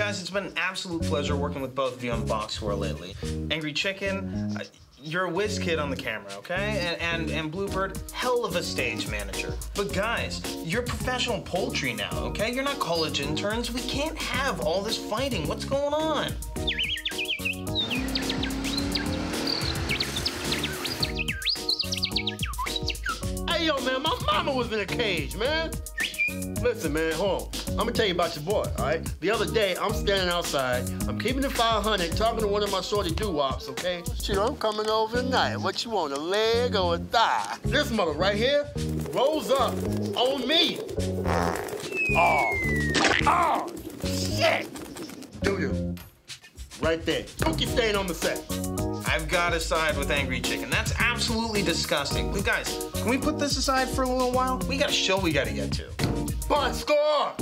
Guys, it's been an absolute pleasure working with both of you on Box Score lately. Angry Chicken, you're a whiz kid on the camera, okay? And Bluebird, hell of a stage manager. But guys, you're professional poultry now, okay? You're not college interns. We can't have all this fighting. What's going on? Hey, yo, man, my mama was in a cage, man. Listen, man, hold on. I'm gonna tell you about your boy, all right? The other day, I'm standing outside. I'm keeping it 500, talking to one of my shorty doo-wops, okay? Shit, I'm coming over tonight. What you want, a leg or a thigh? This mother right here rolls up on me. Oh, shit! Doo-doo. Right there. Cookie stain on the set. I've got to side with Angry Chicken. That's absolutely disgusting. But guys, can we put this aside for a little while? We got a show we got to get to. But score!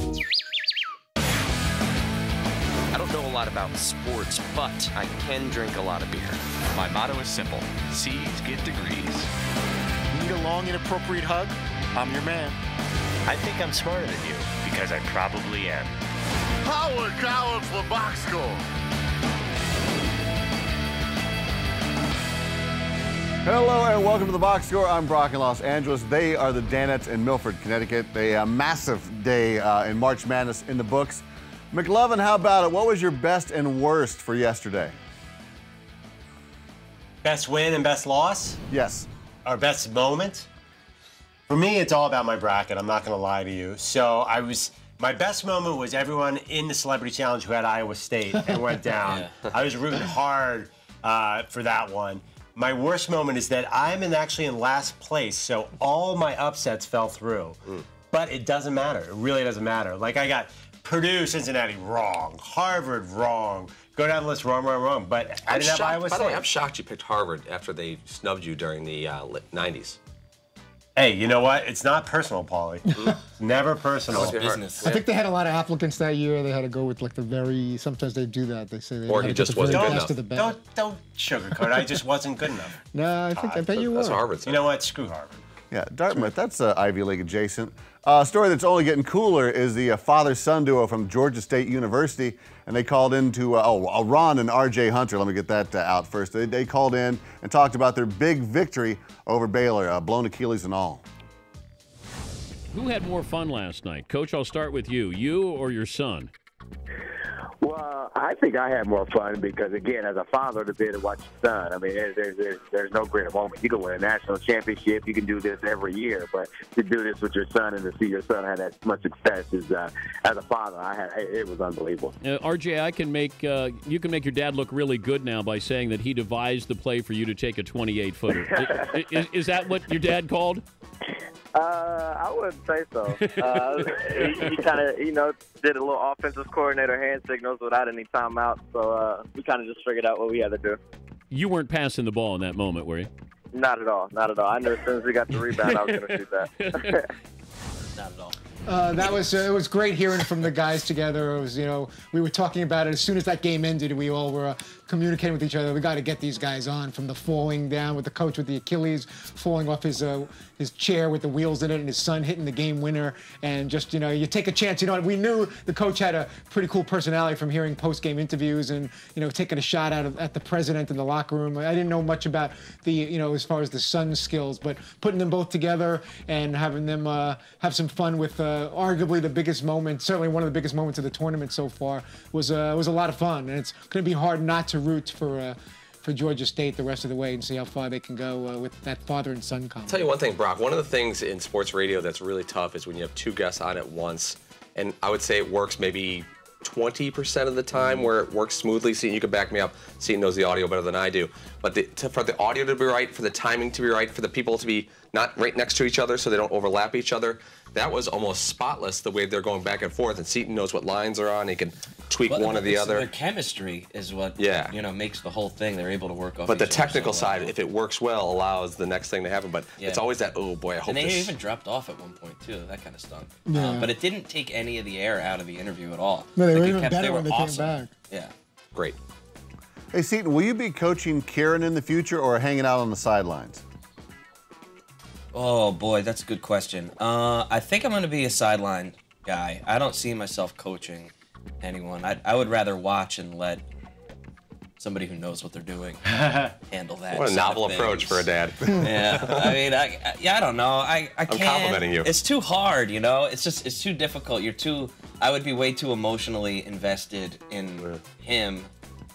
I don't know a lot about sports, but I can drink a lot of beer. My motto is simple. C's get degrees. Need a long, inappropriate hug? I'm your man. I think I'm smarter than you, because I probably am. Howard Coward for Box Score. Hello and welcome to the Box Score. I'm Brock in Los Angeles. They are the Danettes in Milford, Connecticut. A massive day in March Madness in the books. McLovin, how about it? What was your best and worst for yesterday? Best win and best loss? Yes. Our best moment? For me, it's all about my bracket. I'm not going to lie to you. So my best moment was everyone in the Celebrity Challenge who had Iowa State and went down. Yeah. I was rooting hard for that one. My worst moment is that I'm actually in last place, so all my upsets fell through. But it doesn't matter. It really doesn't matter. Like, I got Purdue, Cincinnati, wrong. Harvard, wrong. Go down the list, wrong. But I didn't have Iowa State. By the way, I'm shocked you picked Harvard after they snubbed you during the 90s. Hey, you know what? It's not personal, Paulie. Never personal. It's business. I think they had a lot of applicants that year. They had to go with like sometimes they do that. They say they Or he just wasn't good enough. Don't sugarcoat it. I just wasn't good enough. No, I bet you were. That's Harvard. You know what? Screw Harvard. Yeah, Dartmouth, that's Ivy League adjacent. A story that's only getting cooler is the father-son duo from Georgia State University, and they called in to, Ron and RJ Hunter, let me get that out first. They called in and talked about their big victory over Baylor, blown Achilles and all. Who had more fun last night? Coach, I'll start with you. You or your son? Well, I think I had more fun because, again, as a father, to be able to watch your son, I mean, there's no greater moment. You can win a national championship. You can do this every year, but to do this with your son and to see your son have that much success is, as a father, it was unbelievable. RJ, you can make your dad look really good now by saying that he devised the play for you to take a 28-footer. is that what your dad called? I wouldn't say so. He kind of, did a little offensive coordinator hand signals without any timeout, so we kind of just figured out what we had to do. You weren't passing the ball in that moment, were you? Not at all. I knew as soon as we got the rebound, I was going to shoot that. Not at all. It was great hearing from the guys together. It was, we were talking about it as soon as that game ended. We all were communicating with each other. We got to get these guys on, from the falling down with the coach with the Achilles, falling off his chair with the wheels in it, and his son hitting the game winner. And just, you take a chance. We knew the coach had a pretty cool personality from hearing post-game interviews and, taking a shot at the president in the locker room. I didn't know much about as far as the son's skills, but putting them both together and having them have some fun with arguably the biggest moment, certainly one of the biggest moments of the tournament so far, was a lot of fun. And it's going to be hard not to root for Georgia State the rest of the way and see how far they can go with that father and son combo. I'll tell you one thing, Brock. One of the things in sports radio that's really tough is when you have two guests on at once. And I would say it works maybe 20% of the time where it works smoothly. Seton, you can back me up. Seton knows the audio better than I do. But for the audio to be right, for the timing to be right, for the people to be not right next to each other so they don't overlap each other, that was almost spotless the way they're going back and forth. And Seton knows what lines are on. He can tweak one or the other. Their chemistry is what makes the whole thing. They're able to work off. But the technical side, if it works well, allows the next thing to happen. But it's always that, oh boy, I hope this. And they even dropped off at one point too. That kind of stunk. Yeah. But it didn't take any of the air out of the interview at all. No, they were even better when they came back. Yeah. Great. Hey, Seton, will you be coaching Kieran in the future or hanging out on the sidelines? Oh boy, that's a good question. I think I'm going to be a sideline guy. I don't see myself coaching anyone. I would rather watch and let somebody who knows what they're doing handle that. What a novel approach for a dad. Yeah, I mean, I don't know. I can't. I'm complimenting you. It's too hard, you know. It's too difficult. I would be way too emotionally invested in him,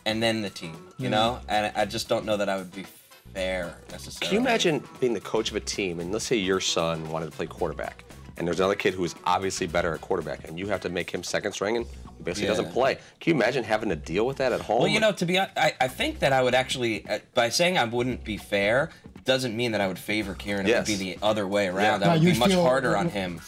and then the team, you know. And I just don't know that I would be fair necessarily. Can you imagine being the coach of a team, and let's say your son wanted to play quarterback, and there's another kid who is obviously better at quarterback, and you have to make him second string, and he basically doesn't play. Can you imagine having to deal with that at home? Well, you know, to be honest, I think that I would actually, by saying I wouldn't be fair, doesn't mean that I would favor Kieran. It would be the other way around. I would be much harder on him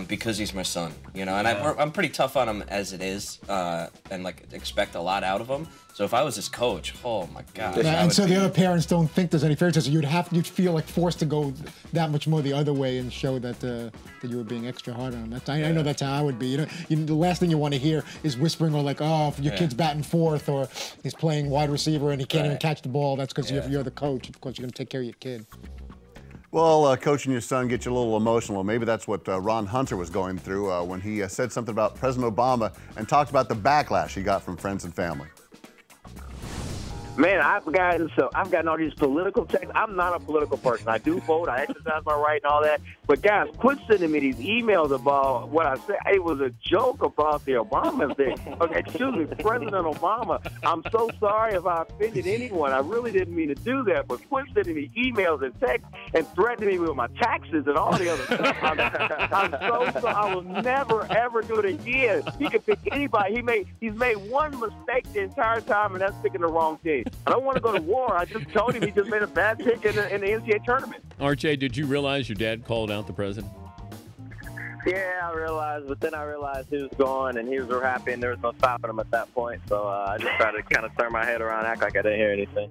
because he's my son, you know. And I'm pretty tough on him as it is, and like expect a lot out of him. So if I was his coach, oh my God. And so the other parents don't think there's any fairness. So you'd feel like forced to go that much more the other way and show that that you were being extra hard on him. I know that's how I would be. You know, the last thing you want to hear is whispering or like, oh, if your kid's batting fourth or he's playing wide receiver and he can't even catch the ball, that's because you're the coach. Of course, you're going to take care of your kid. Well, coaching your son gets you a little emotional. Maybe that's what Ron Hunter was going through when he said something about President Obama and talked about the backlash he got from friends and family. Man, I've gotten all these political texts. I'm not a political person. I do vote. I exercise my right and all that. But guys, quit sending me these emails about what I said. It was a joke about the Obama thing. Okay, excuse me, President Obama. I'm so sorry if I offended anyone. I really didn't mean to do that. But quit sending me emails and texts and threatening me with my taxes and all the other stuff. I'm so sorry. I will never ever do it again. He can pick anybody. He's made one mistake the entire time, and that's picking the wrong team. I don't want to go to war. I just told him he just made a bad pick in the NCAA tournament. RJ, did you realize your dad called out the president? Yeah, I realized, but then I realized he was gone, and he was real happy, and there was no stopping him at that point. So I just tried to kind of turn my head around, act like I didn't hear anything.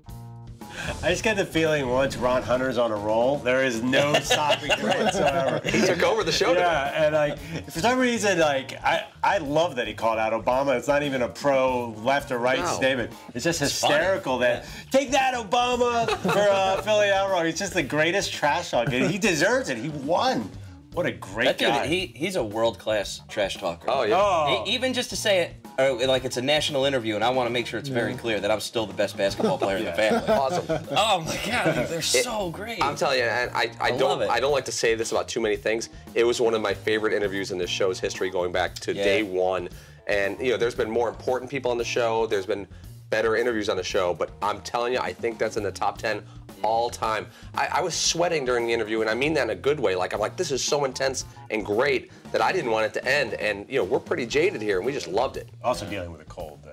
I just get the feeling once Ron Hunter's on a roll, there is no stopping him whatsoever. He took over the show. Yeah, and like for some reason, like I love that he called out Obama. It's not even a pro left or right statement. It's just hysterical that take that Obama for Philly Outrock. He's just the greatest trash talk. He deserves it. He won. What a great guy. Dude, he's a world-class trash talker. Oh, yeah. Even just to say it, like it's a national interview, and I want to make sure it's very clear that I'm still the best basketball player in the family. Awesome. Oh, my God. They're so great. I'm telling you, and I don't like to say this about too many things. It was one of my favorite interviews in this show's history going back to day one. And, you know, there's been more important people on the show. There's been better interviews on the show. But I'm telling you, I think that's in the top 10 all time. I was sweating during the interview, and I mean that in a good way. Like, I'm like, this is so intense and great that I didn't want it to end. And, you know, we're pretty jaded here, and we just loved it. Also dealing with a cold.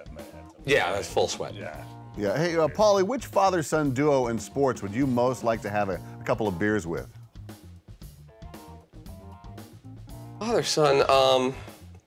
Yeah, that's full sweat. Yeah. Yeah. Hey, Paulie, which father-son duo in sports would you most like to have a couple of beers with? Father-son,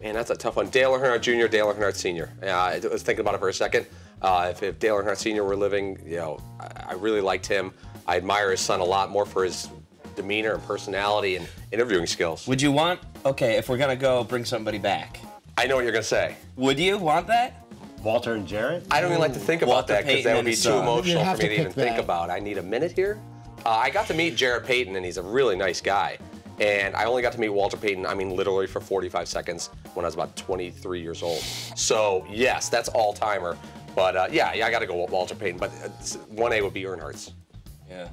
man, that's a tough one. Dale Earnhardt Jr., Dale Earnhardt Sr. I was thinking about it for a second. If Dale Earnhardt Sr. were living, you know, I really liked him. I admire his son a lot more for his demeanor and personality and interviewing skills. Would you want, okay, if we're going to go bring somebody back. I know what you're going to say. Would you want that? Walter and Jared? I don't even like to think about that because that would be too emotional for me to even think that. about. I need a minute here. I got to meet Jarrett Payton, and he's a really nice guy. And I only got to meet Walter Payton, I mean, literally for 45 seconds when I was about 23 years old. So, yes, that's all-timer. But, yeah, I got to go with Walter Payton. But 1A would be Earnhardt's. Yeah.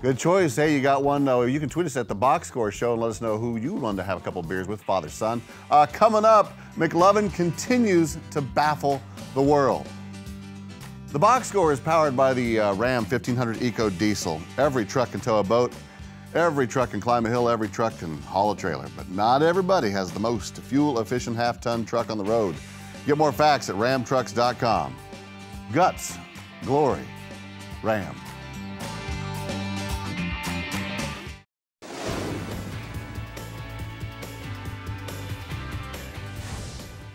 Good choice. Hey, you got one. You can tweet us at the Box Score Show and let us know who you want to have a couple beers with, father-son. Coming up, McLovin continues to baffle the world. The Box Score is powered by the Ram 1500 Eco Diesel. Every truck can tow a boat. Every truck can climb a hill. Every truck can haul a trailer. But not everybody has the most fuel-efficient half-ton truck on the road. Get more facts at ramtrucks.com. Guts, glory, Ram.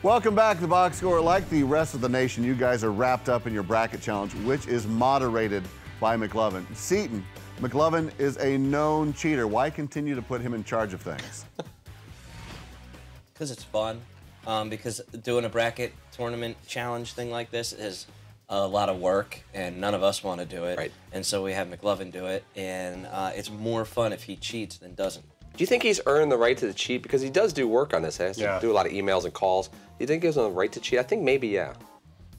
Welcome back to the Box Score. Like the rest of the nation, you guys are wrapped up in your bracket challenge, which is moderated by McLovin. Seton, McLovin is a known cheater. Why continue to put him in charge of things? Because it's fun. Because doing a bracket tournament challenge thing like this is a lot of work, and none of us want to do it. Right. And so we have McLovin do it, and it's more fun if he cheats than doesn't. Do you think he's earned the right to cheat? Because he does do work on this. He has to do a lot of emails and calls. You think it gives him the right to cheat? I think maybe, yeah.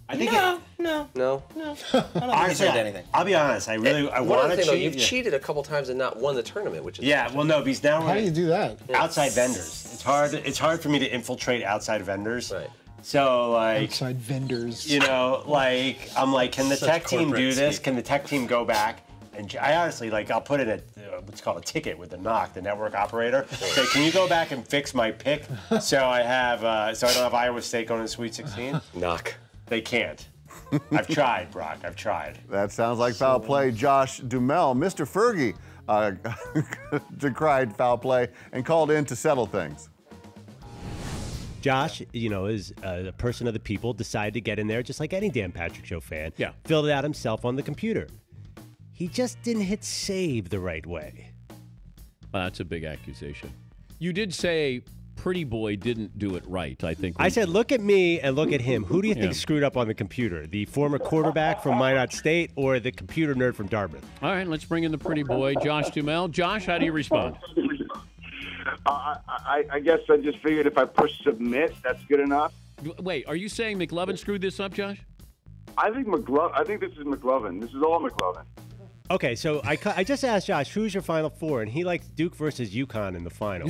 I think No. No? I don't think he said anything. I'll be honest. I want to cheat. You've cheated a couple times and not won the tournament, which is well, no, because now How do you do that? outside vendors. It's hard. It's hard for me to infiltrate outside vendors. Right. So like outside vendors. You know, like I'm like, can the Such tech team do corporate this? speak. Can the tech team go back? And I honestly, like, I'll put in what's called a ticket with the NOC, the network operator. Say, can you go back and fix my pick so I have, so I don't have Iowa State going to the Sweet 16? NOC. They can't. I've tried, Brock. I've tried. That sounds like foul play. Josh Duhamel, Mr. Fergie, decried foul play and called in to settle things. Josh, you know, is a person of the people, decided to get in there just like any Dan Patrick Show fan. Yeah. Filled it out himself on the computer. He just didn't hit save the right way. Well, that's a big accusation. You did say Pretty Boy didn't do it right, I think. I said, look at me and look at him. Who do you think Yeah. screwed up on the computer? The former quarterback from Minot State or the computer nerd from Dartmouth? All right, let's bring in the Pretty Boy, Josh Duhamel. Josh, how do you respond? I guess I just figured if I push submit, that's good enough. Wait, are you saying McLovin screwed this up, Josh? I think this is McLovin. This is all McLovin. Okay, so I just asked Josh, who's your Final Four? And he likes Duke versus UConn in the final.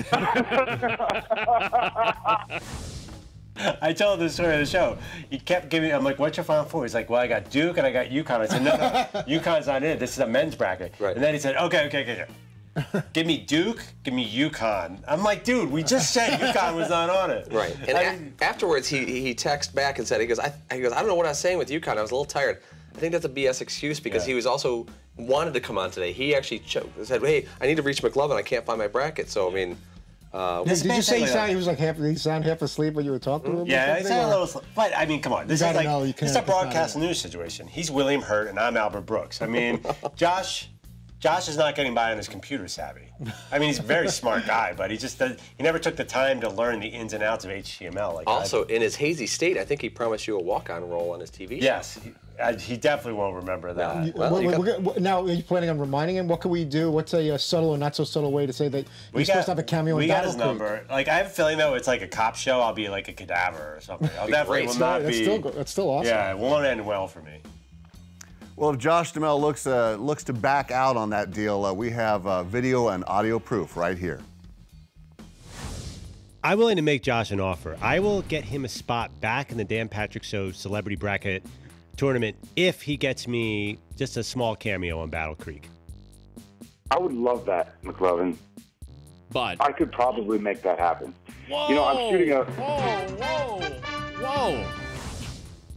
I told the story of the show. He kept giving me, I'm like, what's your Final Four? He's like, well, I got Duke and I got UConn. I said, no, UConn's not in it. This is a men's bracket. Right. And then he said, okay. Give me Duke, give me UConn. I'm like, dude, we just said UConn was not on it. Right. And afterwards, he texted back and said, he goes, I don't know what I was saying with UConn. I was a little tired. I think that's a BS excuse because he was also wanted to come on today. He actually said, hey, I need to reach McLovin. I can't find my bracket. So, I mean... Did you say he was like he sounded half asleep when you were talking to him? Yeah, it's a little. But I mean, come on, this is like it's a broadcast news. news situation. He's William Hurt and I'm Albert Brooks. I mean, Josh is not getting by on his computer savvy. I mean, he's a very smart guy, but he never took the time to learn the ins and outs of HTML. Like also, in his hazy state, I think he promised you a walk-on role on his TV show. Yes. He definitely won't remember that. Now, are you planning on reminding him? What can we do? What's a subtle or not so subtle way to say that you're supposed to have a cameo in Battle Creek? We got his number. Like, I have a feeling, though, it's like a cop show. I'll be like a cadaver or something. I'll definitely will not be. That's still awesome. Yeah, it won't end well for me. Well, if Josh Duhamel looks to back out on that deal, we have video and audio proof right here. I'm willing to make Josh an offer. I will get him a spot back in the Dan Patrick Show Celebrity Bracket tournament if he gets me just a small cameo on Battle Creek. I would love that, McLovin. But I could probably make that happen. Whoa! You know, I'm shooting a. Whoa!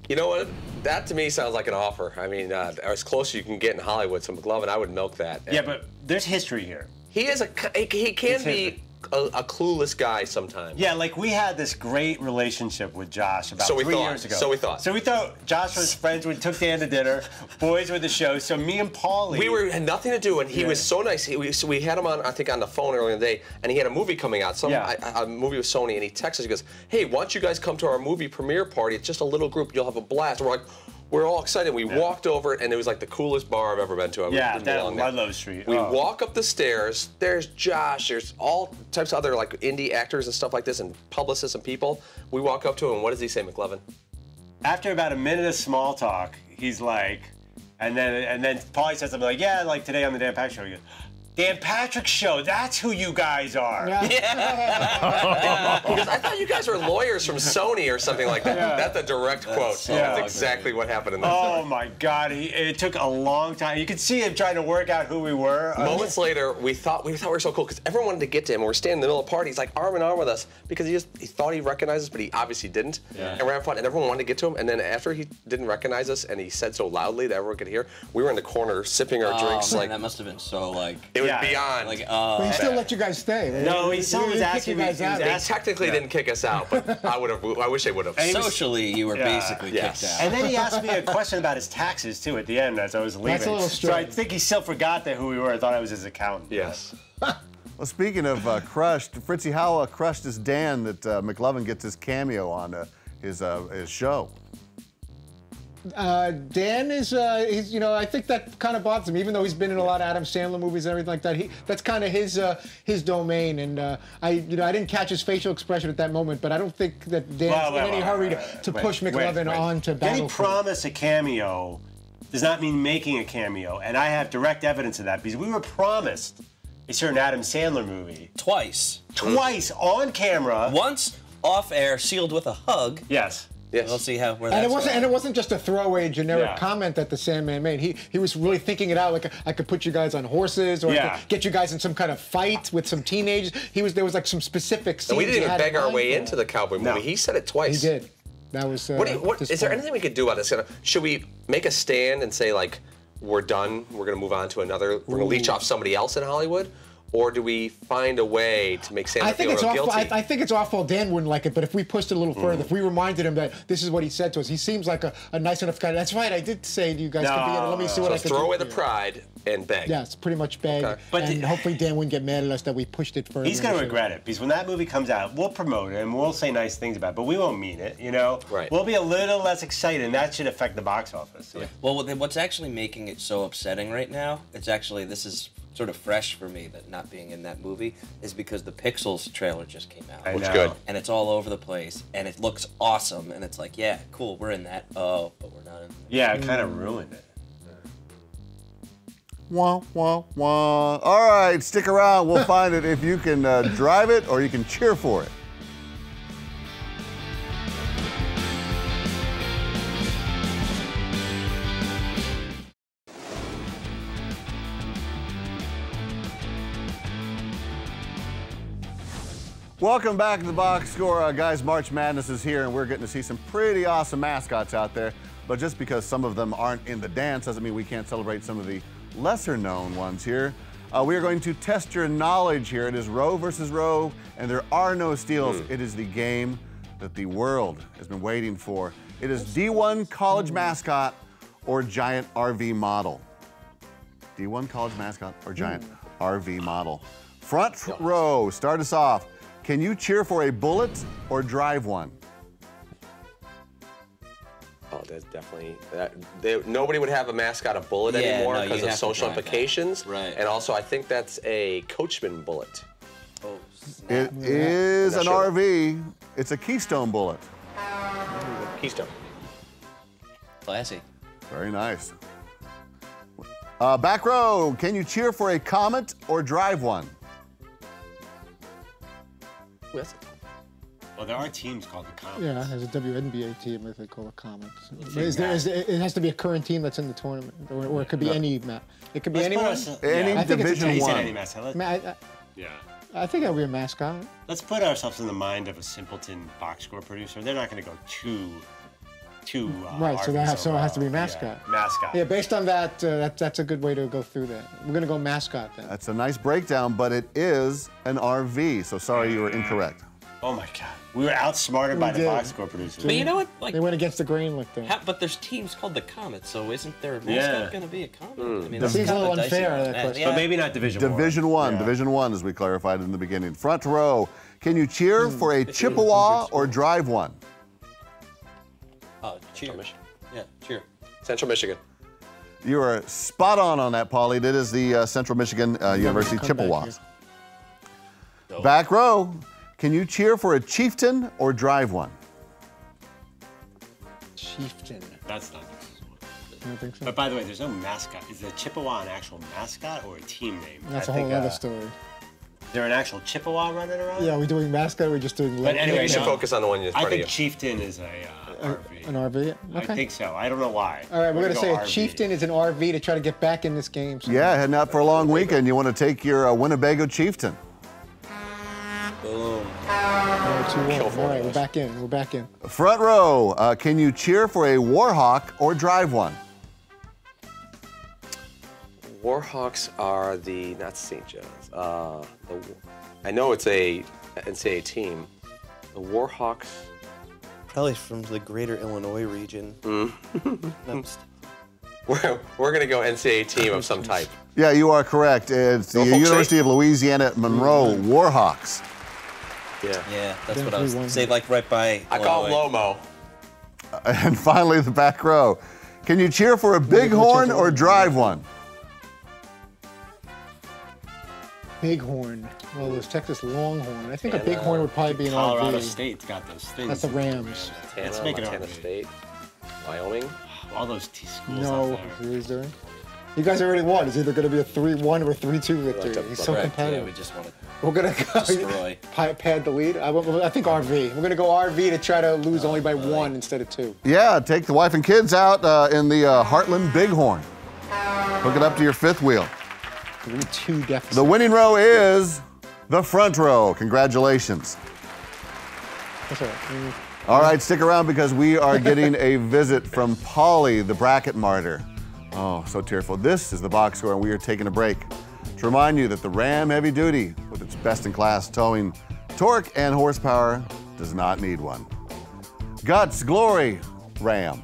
You know what? That to me sounds like an offer. I mean, as close as you can get in Hollywood. So McLovin, I would milk that. Yeah, but there's history here. He can be a clueless guy sometimes. Yeah, like we had this great relationship with Josh about 3 years ago. So we thought. So we thought Josh was friends. We took Dan to dinner. Boys were the show. So me and Paulie. Had nothing to do, and he was so nice. We had him on, I think, on the phone earlier in the day, and he had a movie coming out. A movie with Sony, and he texts us. He goes, "Hey, why don't you guys come to our movie premiere party? It's just a little group. You'll have a blast." We're like, we're all excited. We walked over, and it was like the coolest bar I've ever been to. Yeah, that on Ludlow Street. We walk up the stairs. There's Josh. There's all types of other like indie actors and stuff like this, and publicists and people. We walk up to him. What does he say, McLovin? After about a minute of small talk, he's like, and then Paulie says something like, "Yeah, like today on the Dan Patrick Show." He goes, Dan Patrick Show, that's who you guys are. Yeah. Because I thought you guys were lawyers from Sony or something like that. Yeah. That's a direct quote. That's exactly what happened in that story. Oh my God, it took a long time. You could see him trying to work out who we were. Moments later, we thought we were so cool because everyone wanted to get to him. We're standing in the middle of the party. He's like arm in arm with us because he thought he recognized us, but he obviously didn't. Yeah. And we're having fun, and everyone wanted to get to him. And then after he didn't recognize us, and he said so loudly that everyone could hear, we were in the corner sipping our drinks. Man, like that must have been so like. It was beyond. Like, but he still let you guys stay. No, he still was asking me. They technically didn't kick us out, but I wish they would have. Socially, you were basically kicked out. And then he asked me a question about his taxes too at the end as I was leaving. That's a little so I think he still forgot that who we were. I thought I was his accountant. Yes. Well, speaking of crushed, Fritzy, how crushed is Dan that McLovin gets his cameo on his show? Dan is, he's, you know, I think that kind of bothers him, even though he's been in a lot of Adam Sandler movies and everything like that. That's kind of his domain. And I didn't catch his facial expression at that moment, but I don't think that Dan's in any hurry to push McLovin on to battle. Getting promised a cameo does not mean making a cameo, and I have direct evidence of that because we were promised a certain Adam Sandler movie. Twice On camera. Once off air, sealed with a hug. Yes. Yes. We'll see where and that's it wasn't, going. and it wasn't just a throwaway generic comment that the Sandman made. He was really thinking it out. Like I could put you guys on horses, or I could get you guys in some kind of fight with some teenagers. There was like some specific scenes. And we didn't even beg our way into the cowboy movie. No. He said it twice. He did. That was. Is there anything we could do about this? Should we make a stand and say like, we're done? We're going to move on to another. We're going to leech off somebody else in Hollywood. Or do we find a way to make Sandler feel real guilty? I think it's awful. Dan wouldn't like it, but if we pushed it a little further, if we reminded him that this is what he said to us, he seems like a nice enough guy. That's right. I did say you guys could be in it. Let me see what I can do. Throw away the pride and beg. Yeah, it's pretty much beg. Okay. And hopefully Dan wouldn't get mad at us that we pushed it further. He's going to regret it because when that movie comes out, we'll promote it and we'll say nice things about it, but we won't mean it, you know? Right. We'll be a little less excited, and that should affect the box office. Yeah. Well, what's actually making it so upsetting right now, this is sort of fresh for me that not being in that movie, is because the Pixels trailer just came out. Which good. And it's all over the place, and it looks awesome, and it's like, yeah, cool, we're in that. Oh, but we're not in that. Yeah, it kind of ruined it. Wah, wah, wah. All right, stick around. We'll find it if you can drive it or you can cheer for it. Welcome back to the box score. Guys, March Madness is here, and we're getting to see some pretty awesome mascots out there. But just because some of them aren't in the dance doesn't mean we can't celebrate some of the lesser-known ones here. We are going to test your knowledge here. It is row versus row, and there are no steals. It is the game that the world has been waiting for. It is D1 college mascot or giant RV model. D1 college mascot or giant RV model. Front row, start us off. Can you cheer for a bullet or drive one? Oh, there's definitely nobody would have a mascot a bullet anymore because of social implications. Right. And also, I think that's a Coachman bullet. Oh, it is an RV. It's a Keystone bullet. Keystone. Classy. Very nice. Back row, can you cheer for a Comet or drive one? Well, there are teams called the Comets. Yeah, there's a WNBA team that they call a Comet. It has to be a current team that's in the tournament, or it could be any map. It could be anyone. Any Division One. I think that would be a mascot. Let's put ourselves in the mind of a simpleton box score producer. They're not going to go too right, so it has to be mascot. Yeah, mascot. Yeah, based on that, that's a good way to go through that. We're going to go mascot then. That's a nice breakdown, but it is an RV, so sorry you were incorrect. Oh my God. We were outsmarted by the box score producers. But you know what? Like, they went against the grain like that. But there's teams called the Comets, so isn't their mascot going to be a Comet? I mean, that seems a little unfair. But maybe not Division 1. Division 1. Yeah. Division 1, as we clarified in the beginning. Front row, can you cheer for a Chippewa or drive one? Cheer. Yeah, cheer. Central Michigan. You are spot on that, Paulie. It is the Central Michigan University Chippewas. Back row, can you cheer for a Chieftain or drive one? Chieftain. That's not. I don't think so. But by the way, there's no mascot. Is the Chippewa an actual mascot or a team name? That's a whole other story. Is there an actual Chippewa running around? Yeah, are we doing mascot or are we just doing... But anyway, you should focus on the one in front of you. I think Chieftain is a RV. An RV? Okay. I think so. I don't know why. All right, we're going to say a Chieftain is an RV to try to get back in this game. So. Yeah, heading out for a long weekend. You want to take your Winnebago Chieftain. Boom. 2-1. All right, we're back in. We're back in. Front row, can you cheer for a Warhawk or drive one? Warhawks are not St. John's. I know it's a NCAA team. The Warhawks. Probably from the greater Illinois region. We're going to go NCAA team of some type. Yeah, you are correct. It's the University of Louisiana at Monroe Warhawks. Yeah, that's what I was saying, like right by I call it Lomo. And finally, the back row. Can you cheer for a bighorn or drive one? Bighorn. Well, there's Texas Longhorn. I think a bighorn would probably be an Colorado RV. State's got those things. That's the Rams. Let's make it Montana RV. State, Wyoming. All those schools No, out there. he's doing. You guys already won. It's either going to be a 3-1 or a 3-2 victory. He's so competitive. Yeah, we just want to We're going to destroy. pad the lead. I think RV. We're going to go RV to try to lose only by 1 instead of 2. Yeah, take the wife and kids out in the Heartland Bighorn. Hook it up to your fifth wheel. 3-2 deficit. The winning row is the front row. Congratulations. That's all right. All right, stick around because we are getting a visit from Paulie, the bracket martyr. Oh, so tearful. This is the box score, and we are taking a break to remind you that the Ram Heavy Duty, with its best-in-class towing, torque, and horsepower, does not need one. Guts, glory, Ram.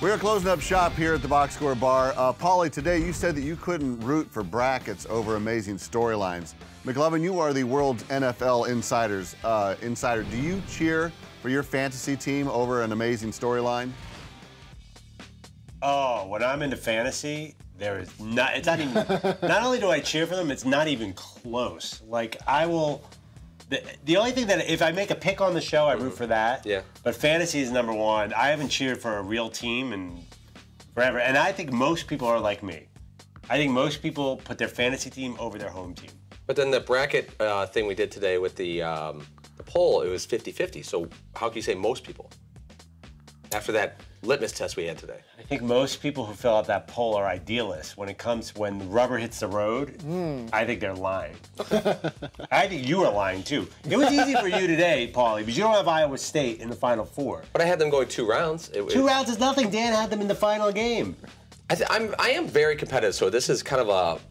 We are closing up shop here at the Box Score Bar. Paulie, today you said that you couldn't root for brackets over amazing storylines. McLovin, you are the world's NFL insider. Do you cheer for your fantasy team over an amazing storyline? Oh, when I'm into fantasy, there is not. It's not even. Not only do I cheer for them, it's not even close. Like I will. The only thing that if I make a pick on the show, I root for that. Yeah. But fantasy is number one. I haven't cheered for a real team in forever, and I think most people are like me. I think most people put their fantasy team over their home team. But then the bracket thing we did today with the poll, it was 50-50. So how can you say most people? After that litmus test we had today. I think most people who fill out that poll are idealists. When the rubber hits the road, I think they're lying. I think you are lying too. It was easy for you today, Paulie, because you don't have Iowa State in the Final Four. But I had them going 2 rounds. 2 rounds is nothing. Dan had them in the final game. I am very competitive, so this is kind of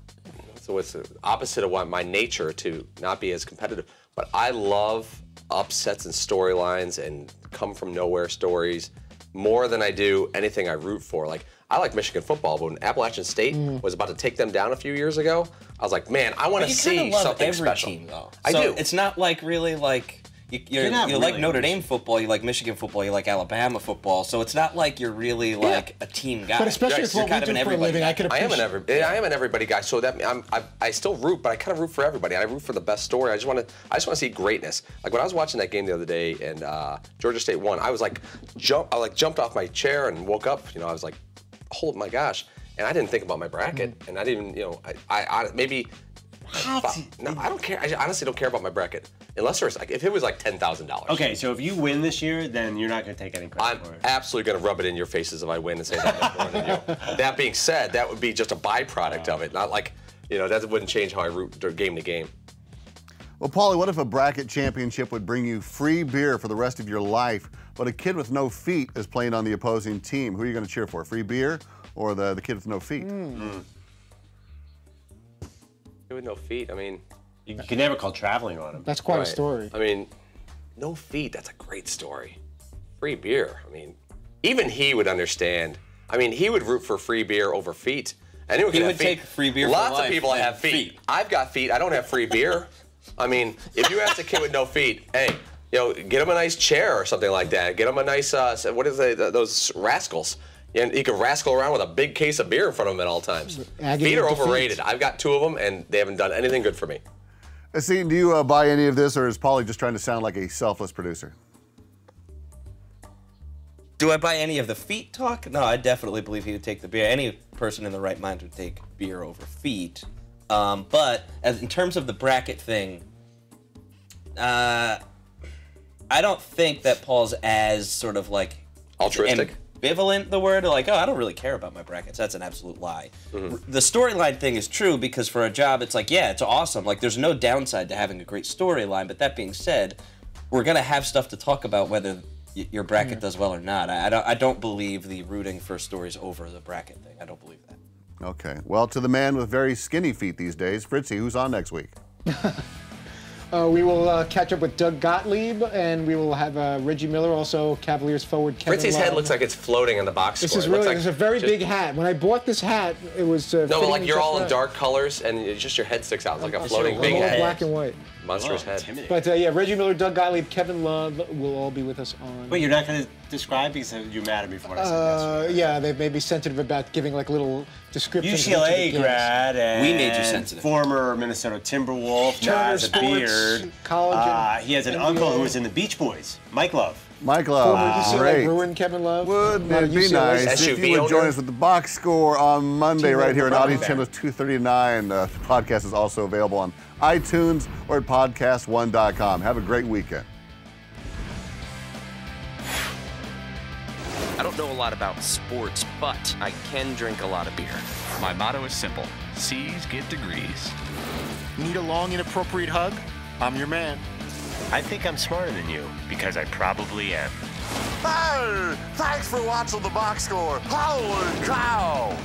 it's the opposite of what my nature to not be as competitive. But I love upsets and storylines and come from nowhere stories more than I do anything I root for. Like, I like Michigan football, but when Appalachian State was about to take them down a few years ago, I was like, man, I want to see something every special. Team, though. I so do. It's not like really like you like Notre Dame football, you like Michigan football, you like Alabama football. So it's not like you're really like a team guy. But especially if what we do for a living, I could appreciate. I am an everybody guy. So that I still root, but I kind of root for everybody. I root for the best story. I just want to see greatness. Like when I was watching that game the other day and Georgia State won, I was like jumped off my chair and woke up. You know, I was like, oh my gosh. And I didn't think about my bracket, and I didn't, I maybe. No, I don't care. I honestly don't care about my bracket. Unless there's like, if it was like $10,000. Okay, so if you win this year, then you're not going to take any credit for it. I'm absolutely going to rub it in your faces if I win and say that more than you. That being said, that would be just a byproduct of it. Not like, that wouldn't change how I root game to game. Well, Paulie, what if a bracket championship would bring you free beer for the rest of your life, but a kid with no feet is playing on the opposing team? Who are you going to cheer for? Free beer or the kid with no feet? Kid with no feet, I mean. You can never call traveling on him. That's quite a story. I mean, no feet, that's a great story. Free beer, I mean, even he would understand. I mean, he would root for free beer over feet. Anyone can have feet. Take free beer Lots for life of people have feet. I've got feet, I don't have free beer. I mean, if you ask a kid with no feet, hey, get him a nice chair or something like that. Get him a nice, what is those rascals? And you can rascal around with a big case of beer in front of him at all times. Feet are overrated. I've got 2 of them, and they haven't done anything good for me. See, do you buy any of this, or is Paulie just trying to sound like a selfless producer? Do I buy any of the feet talk? No, I definitely believe he would take the beer. Any person in the right mind would take beer over feet. But in terms of the bracket thing, I don't think that Paul's as sort of like altruistic. Ambivalent, the word, like, I don't really care about my brackets. That's an absolute lie. The storyline thing is true because for a job, it's like, yeah, it's awesome. Like, there's no downside to having a great storyline. But that being said, we're going to have stuff to talk about whether your bracket does well or not. I don't believe the rooting for stories over the bracket thing. I don't believe that. Okay. Well, to the man with very skinny feet these days, Fritzy, who's on next week? We will catch up with Doug Gottlieb, and we will have Reggie Miller, also Cavaliers forward Kevin Fritzy's Love. head looks like it's floating in the box This score. is really, like it's a very big hat. When I bought this hat, it was no, but like you're just all in right. dark colors, and it's just your head sticks out. It's like a I'm floating all big head. black and white. Monstrous head. But yeah, Reggie Miller, Doug Gottlieb, Kevin Love will all be with us on. Wait, you're not going to describe because you're mad at me for what I said yesterday. Yeah, they may be sensitive about giving like little descriptions. UCLA grad and We made you sensitive. former Minnesota Timberwolf, now Turner has a Sports, beard. college He has an NBA. uncle who was in the Beach Boys, Mike Love. Mike Love, Former UCLA great. Bruin Kevin Love. Wouldn't Not a it be UCLA nice if you would join us with the box score on Monday right here on Audience Channel 239. The podcast is also available on iTunes or at podcast1.com. Have a great weekend. I don't know a lot about sports, but I can drink a lot of beer. My motto is simple. C's get degrees. Need a long, inappropriate hug? I'm your man. I think I'm smarter than you because I probably am. Hey, thanks for watching the box score. Holy cow!